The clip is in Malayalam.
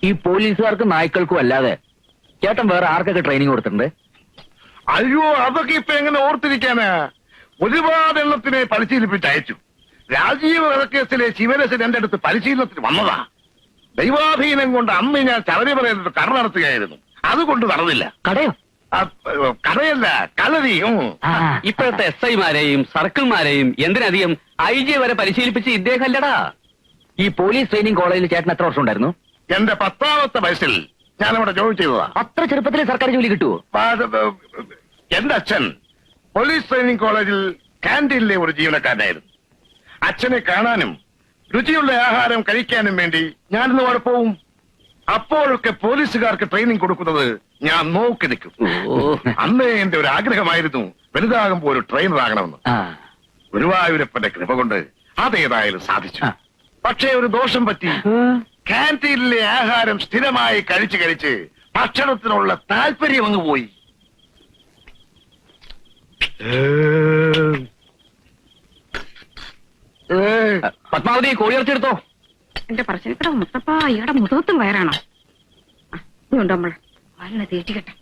ഈ പോലീസുകാർക്കും നായ്ക്കൾക്കും അല്ലാതെ ചേട്ടൻ വേറെ ആർക്കൊക്കെ ട്രെയിനിങ് കൊടുത്തിട്ടുണ്ട്? അയ്യോ, അതൊക്കെ ഇപ്പൊ എങ്ങനെ ഓർത്തിരിക്കാനാ? ഒരുപാട് എണ്ണത്തിനെ പരിശീലിപ്പിച്ച് അയച്ചു. രാജീവ് വധക്കേസിലെ ശിവരസൻ എന്റെ അടുത്ത് പരിശീലനത്തിന് വന്നതാ. ദൈവാധീനം കൊണ്ട് അന്ന് ഞാൻ ശബരിമലയിൽ കട നടത്തുകയായിരുന്നു. അതുകൊണ്ട് നടന്നില്ല. കടയോ? കടയല്ല, കളരി. ഇപ്പോഴത്തെ SI-മാരെയും സർക്കിൾമാരെയും എന്തിനധികം IG വരെ പരിശീലിപ്പിച്ച് ഇദ്ദേഹം അല്ലടാ. ഈ പോലീസ് ട്രെയിനിങ് കോളേജിൽ ചേട്ടൻ എത്ര വർഷം ഉണ്ടായിരുന്നു? എന്റെ 10ാമത്തെ വയസ്സിൽ ഞാനവിടെ ജോലി ചെയ്തതാ. അത്ര ചെറുപ്പത്തിൽ സർക്കാർ ജോലി കിട്ടുവോ? എന്റെ അച്ഛൻ പോലീസ് ട്രെയിനിങ് കോളേജിൽ കാന്റീനിലെ ഒരു ജീവനക്കാരനായിരുന്നു. അച്ഛനെ കാണാനും രുചിയുള്ള ആഹാരം കഴിക്കാനും വേണ്ടി ഞാനിന്ന് അവിടെ പോവും. അപ്പോഴൊക്കെ പോലീസുകാർക്ക് ട്രെയിനിങ് കൊടുക്കുന്നത് ഞാൻ നോക്കി നിൽക്കും. അന്ന് എന്റെ ഒരു ആഗ്രഹമായിരുന്നു വലുതാകുമ്പോ ഒരു ട്രെയിനർ ആകണമെന്ന്. ഗുരുവായൂരപ്പന്റെ കൃപ കൊണ്ട് അതേതായാലും സാധിച്ചു. പക്ഷേ ഒരു ദോഷം പറ്റി. കാന്റീനിലെ ആഹാരം സ്ഥിരമായി കഴിച്ച് ഭക്ഷണത്തിനുള്ള താല്പര്യം അങ്ങ് പോയി. പത്മാവതി കോഴിയിറച്ചെടുത്തോ. എന്റെ പറശ്ശിനിക്കടവ് മുത്തപ്പ ഇയാടെ മുഖത്തും വയറാണോ? ഉണ്ടോ നമ്മൾ വല്ല തേച്ചിക്കട്ടെ.